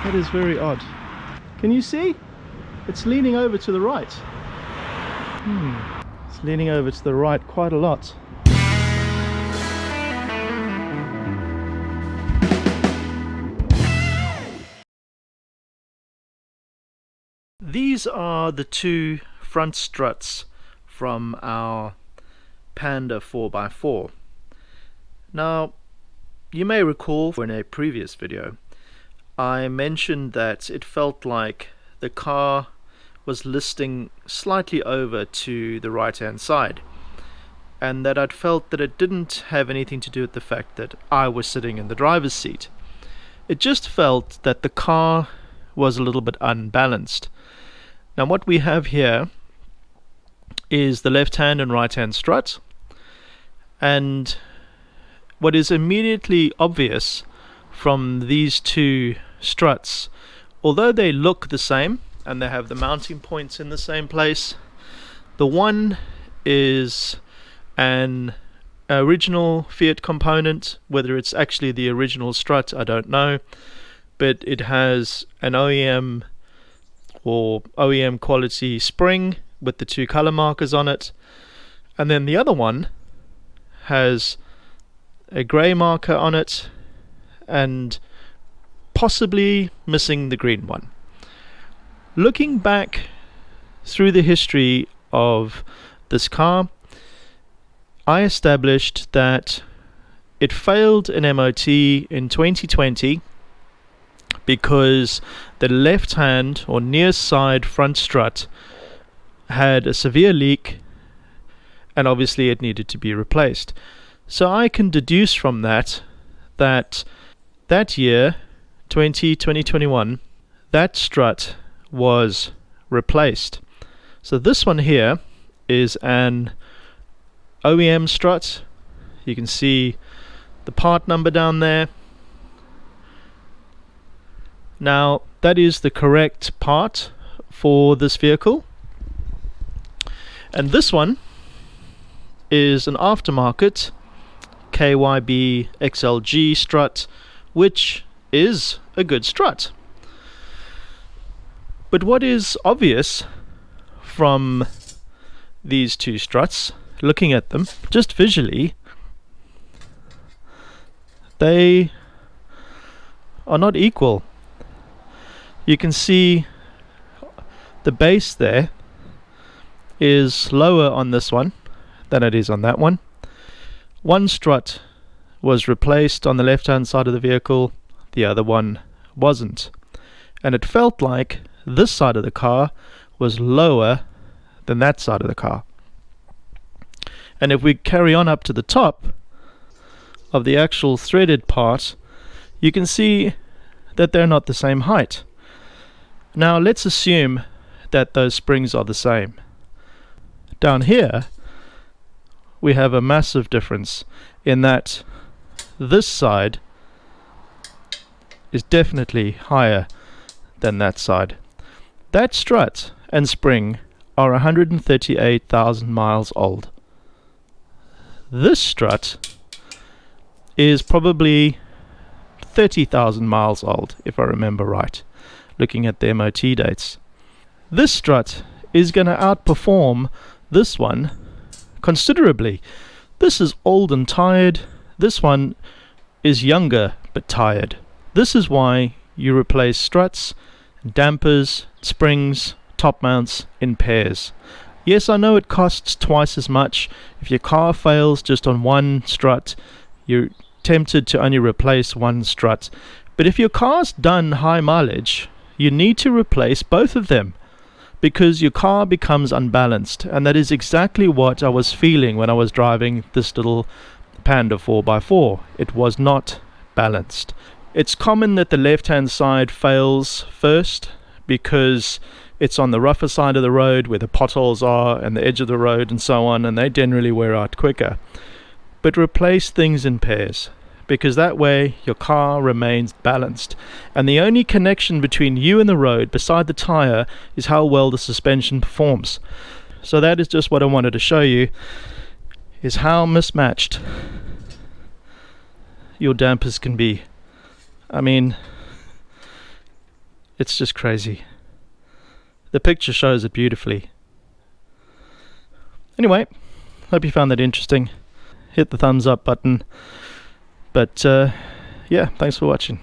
That is very odd. Can you see? It's leaning over to the right. It's leaning over to the right quite a lot. These are the two front struts from our Panda 4x4. Now, you may recall in a previous video I mentioned that it felt like the car was listing slightly over to the right hand side, and that I'd felt that it didn't have anything to do with the fact that I was sitting in the driver's seat. It just felt that the car was a little bit unbalanced. Now what we have here is the left hand and right hand strut, and what is immediately obvious from these two struts, although they look the same and they have the mounting points in the same place, the one is an original Fiat component. Whether it's actually the original strut, I don't know, but it has an OEM or OEM quality spring with the two color markers on it, and then the other one has a grey marker on it and possibly missing the green one. Looking back through the history of this car, I established that it failed an MOT in 2020 because the left hand or near side front strut had a severe leak, and obviously it needed to be replaced. So I can deduce from that year 2021 that strut was replaced. So this one here is an OEM strut. You can see the part number down there. Now that is the correct part for this vehicle, and this one is an aftermarket KYB XLG strut, which is a good strut. But what is obvious from these two struts, looking at them just visually, they are not equal. You can see the base there is lower on this one than it is on that one. One strut was replaced on the left hand side of the vehicle, the other one wasn't, and it felt like this side of the car was lower than that side of the car. And if we carry on up to the top of the actual threaded part, you can see that they're not the same height. Now let's assume that those springs are the same. Down here we have a massive difference in that this side is definitely higher than that side. That strut and spring are 138,000 miles old. This strut is probably 30,000 miles old, if I remember right, looking at the MOT dates. This strut is going to outperform this one considerably. This is old and tired. This one is younger but tired. This is why you replace struts, dampers, springs, top mounts in pairs. Yes, I know it costs twice as much. If your car fails just on one strut, you're tempted to only replace one strut. But if your car's done high mileage, you need to replace both of them, because your car becomes unbalanced, and that is exactly what I was feeling when I was driving this little Panda 4x4. It was not balanced. It's common that the left hand side fails first because it's on the rougher side of the road where the potholes are and the edge of the road and so on, and they generally wear out quicker. But replace things in pairs, because that way your car remains balanced, and the only connection between you and the road beside the tire is how well the suspension performs. So that is just what I wanted to show you, is how mismatched your dampers can be. I mean, It's just crazy. The picture shows it beautifully. Anyway, hope you found that interesting. Hit the thumbs up button. But yeah, thanks for watching.